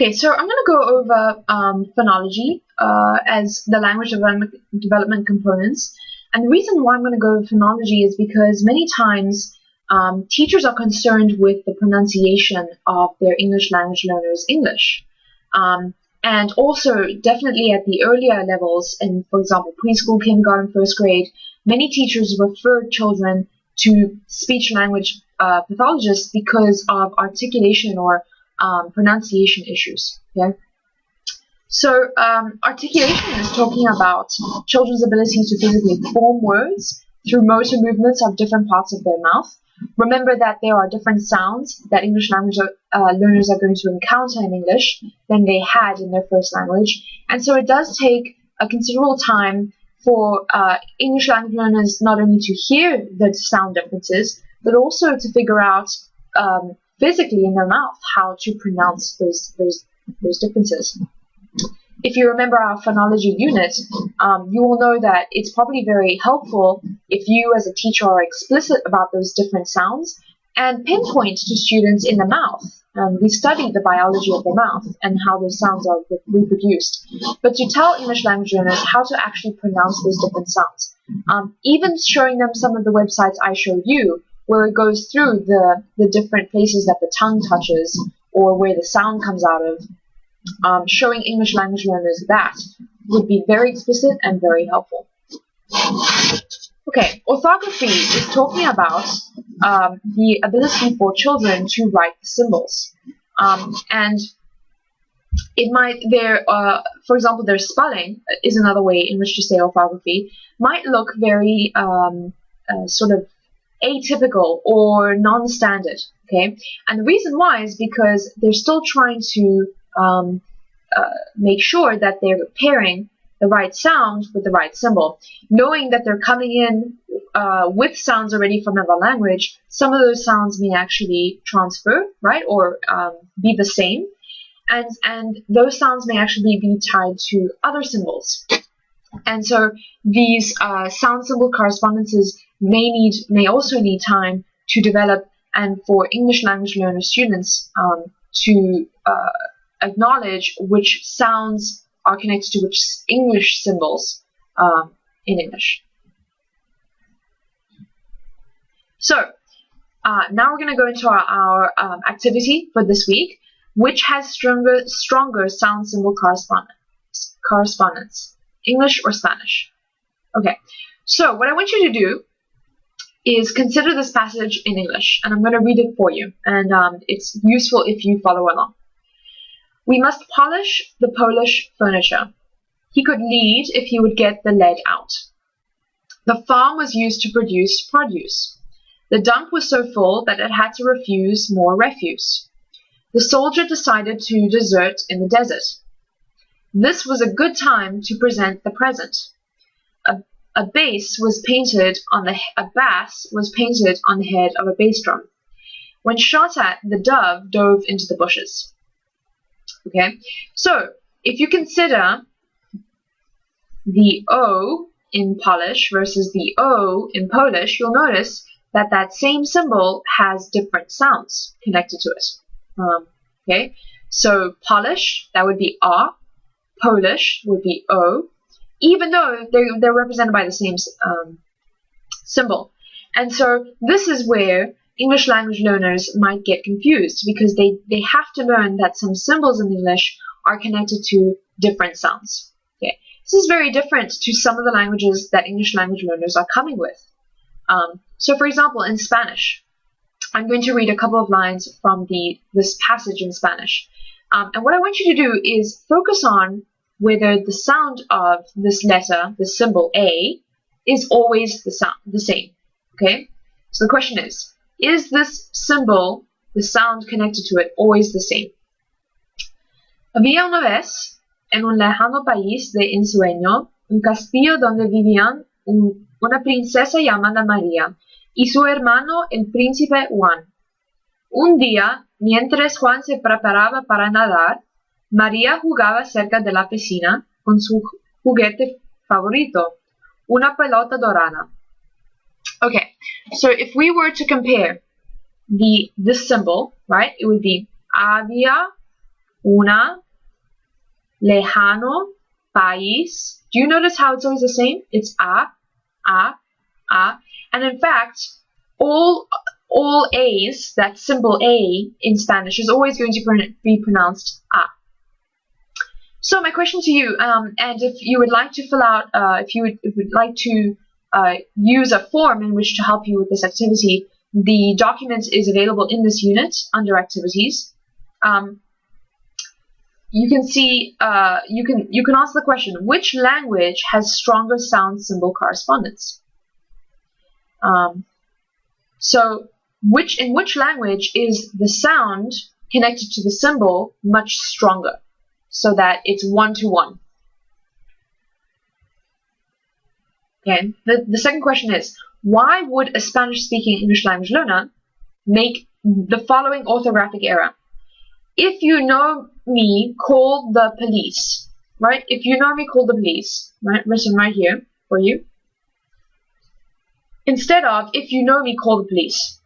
Okay, so I'm going to go over phonology as the language development components. And the reason why I'm going to go over phonology is because many times teachers are concerned with the pronunciation of their English language learners' English. And also, definitely at the earlier levels, in, for example, preschool, kindergarten, first grade, many teachers refer children to speech-language pathologists because of articulation or pronunciation issues. Okay, so articulation is talking about children's ability to physically form words through motor movements of different parts of their mouth. Remember that there are different sounds that English language learners are going to encounter in English than they had in their first language, and so it does take a considerable time for English language learners not only to hear the sound differences, but also to figure out physically in their mouth how to pronounce those differences. If you remember our phonology unit, you will know that it's probably very helpful if you as a teacher are explicit about those different sounds and pinpoint to students in the mouth. We study the biology of the mouth and how those sounds are reproduced. But to tell English language learners how to actually pronounce those different sounds. Even showing them some of the websites I showed you, where it goes through the different places that the tongue touches or where the sound comes out of, showing English language learners that would be very explicit and very helpful. Okay, orthography is talking about the ability for children to write the symbols. And it might, for example, their spelling is another way in which to say orthography, might look very sort of atypical or non-standard, okay? And the reason why is because they're still trying to make sure that they're pairing the right sound with the right symbol. Knowing that they're coming in with sounds already from another language, some of those sounds may actually transfer, right, or be the same, and those sounds may actually be tied to other symbols. And so these sound symbol correspondences may also need time to develop, and for English language learner students to acknowledge which sounds are connected to which English symbols in English. So now we're going to go into our activity for this week, which has stronger sound symbol correspondence, English or Spanish. Okay, so what I want you to do is consider this passage in English, and I'm going to read it for you, and it's useful if you follow along. We must polish the Polish furniture. He could lead if he would get the lead out. The farm was used to produce produce. The dump was so full that it had to refuse more refuse. The soldier decided to desert in the desert. This was a good time to present the present. A bass was painted on the head of a bass drum. When shot at, the dove dove into the bushes. Okay, so if you consider the O in Polish versus the O in Polish, you'll notice that that same symbol has different sounds connected to it. Okay, so Polish, that would be A, Polish would be O, even though they're represented by the same symbol. And so this is where English language learners might get confused, because they have to learn that some symbols in English are connected to different sounds. Okay, this is very different to some of the languages that English language learners are coming with. So for example, in Spanish, I'm going to read a couple of lines from this passage in Spanish. And what I want you to do is focus on whether the sound of this letter, the symbol A, is always the same. Okay? So the question is this symbol, the sound connected to it, always the same? Había una vez, en un lejano país de ensueño, un castillo donde vivían una princesa llamada María y su hermano el príncipe Juan. Un día, mientras Juan se preparaba para nadar, María jugaba cerca de la piscina con su juguete favorito, una pelota dorada. Okay, so if we were to compare this symbol, right, it would be había Una, lejano, país. Do you notice how it's always the same? It's a, a, a. And in fact, all A's, that symbol A in Spanish, is always going to be pronounced a. So my question to you, and if you would like to fill out, if you would like to use a form in which to help you with this activity, the document is available in this unit under activities. You can see, you can answer the question, which language has stronger sound symbol correspondence? So in which language is the sound connected to the symbol much stronger, so that it's 1-to-1? Okay. The second question is, why would a Spanish-speaking English language learner make the following orthographic error? If you know me, call the police. Right? If you know me, call the police. Right? Written right here for you. Instead of, if you know me, call the police.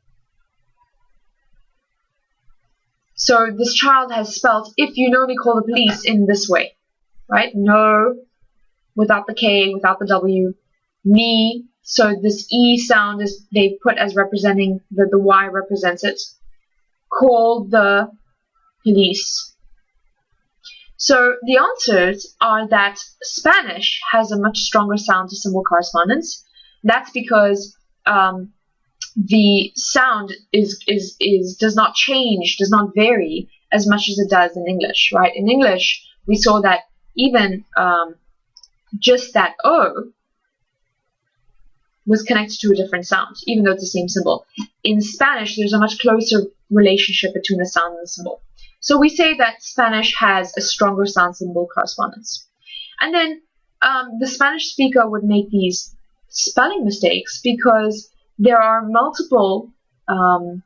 So this child has spelled, if you know me, call the police in this way. Right? No, without the K, without the W. Me, so this E sound is they put as representing, the Y represents it. Call the police. So the answers are that Spanish has a much stronger sound to symbol correspondence. That's because the sound does not change, does not vary as much as it does in English, right? In English, we saw that even just that O was connected to a different sound, even though it's the same symbol. In Spanish, there's a much closer relationship between the sound and the symbol. So we say that Spanish has a stronger sound symbol correspondence. And then the Spanish speaker would make these spelling mistakes because there are multiple there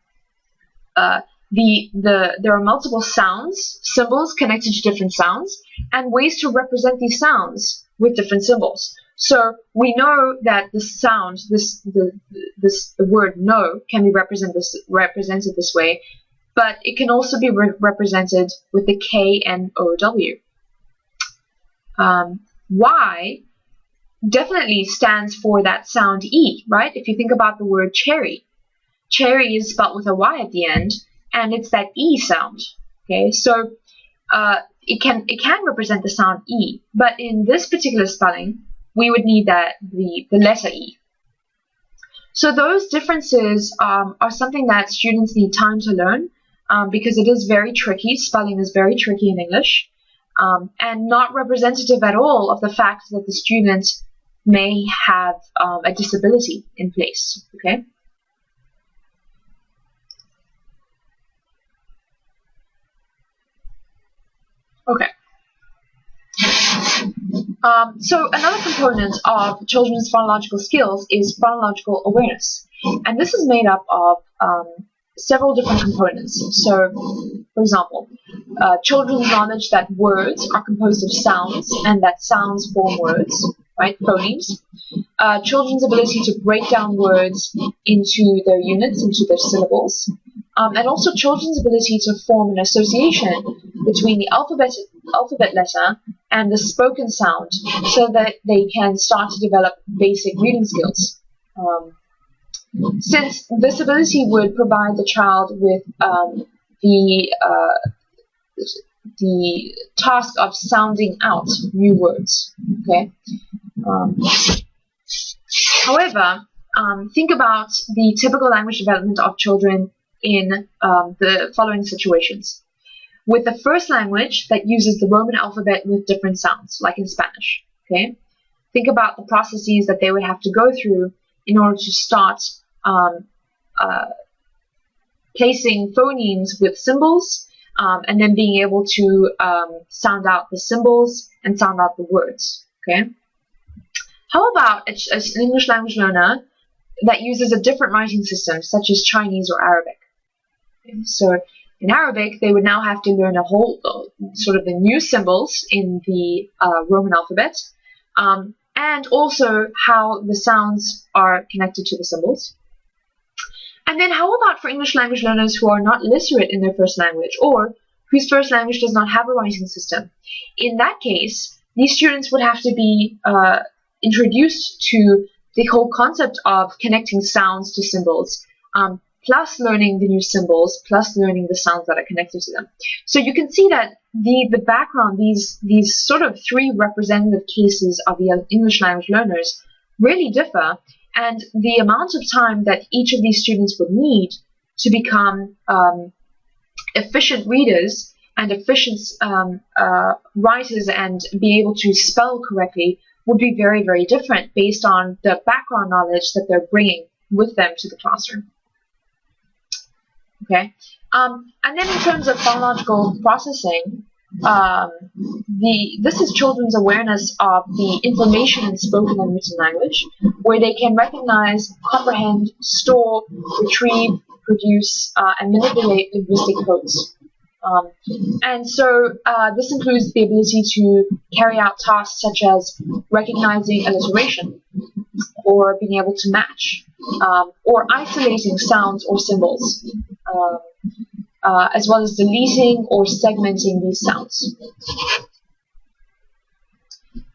are multiple sounds, symbols connected to different sounds, and ways to represent these sounds with different symbols. So we know that the sound, the word no, can be represented this way, but it can also be represented with the K and OW. Y definitely stands for that sound E, right? If you think about the word cherry, cherry is spelled with a Y at the end, and it's that E sound. Okay, so it can represent the sound E, but in this particular spelling, we would need the letter E. So those differences are something that students need time to learn because it is very tricky. Spelling is very tricky in English and not representative at all of the fact that the student may have a disability in place. Okay. Okay. So another component of children's phonological skills is phonological awareness, and this is made up of several different components. So, for example, children's knowledge that words are composed of sounds and that sounds form words, right, phonemes. Children's ability to break down words into their units, into their syllables, and also children's ability to form an association between the alphabet letter and the spoken sound so that they can start to develop basic reading skills. Since this ability would provide the child with the task of sounding out new words. Okay. However, think about the typical language development of children in the following situations. With the first language that uses the Roman alphabet with different sounds, like in Spanish. Okay, think about the processes that they would have to go through in order to start placing phonemes with symbols, and then being able to sound out the symbols and sound out the words. Okay. How about an English language learner that uses a different writing system, such as Chinese or Arabic? Okay. So in Arabic, they would now have to learn a whole sort of the new symbols in the Roman alphabet, and also how the sounds are connected to the symbols. And then how about for English language learners who are not literate in their first language, or whose first language does not have a writing system. In that case, these students would have to be introduced to the whole concept of connecting sounds to symbols, plus learning the new symbols, plus learning the sounds that are connected to them. So you can see that the background, these sort of three representative cases of the English language learners really differ, and the amount of time that each of these students would need to become efficient readers and efficient writers and be able to spell correctly would be very, very different based on the background knowledge that they're bringing with them to the classroom. Okay, and then in terms of phonological processing, this is children's awareness of the information in spoken and written language, where they can recognize, comprehend, store, retrieve, produce, and manipulate linguistic codes. And so this includes the ability to carry out tasks such as recognizing alliteration, or being able to match, or isolating sounds or symbols, as well as deleting or segmenting these sounds.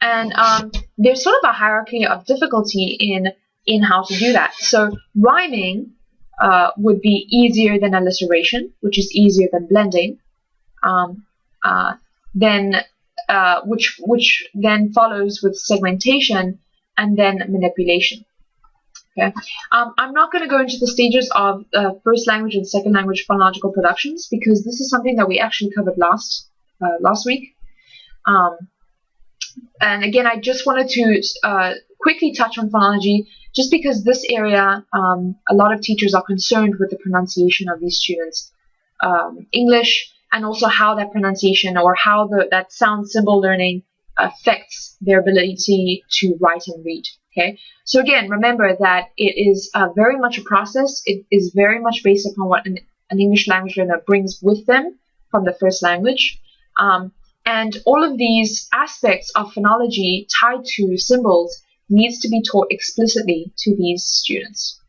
And there's sort of a hierarchy of difficulty in how to do that. So rhyming would be easier than alliteration, which is easier than blending, which then follows with segmentation and then manipulation. Okay, I'm not going to go into the stages of first language and second language phonological productions, because this is something that we actually covered last week. And again, I just wanted to quickly touch on phonology, just because this area, a lot of teachers are concerned with the pronunciation of these students' English, and also how that pronunciation or how that sound symbol learning affects their ability to write and read. Okay, so again, remember that it is very much a process. It is very much based upon what an English language learner brings with them from the first language. And all of these aspects of phonology tied to symbols needs to be taught explicitly to these students.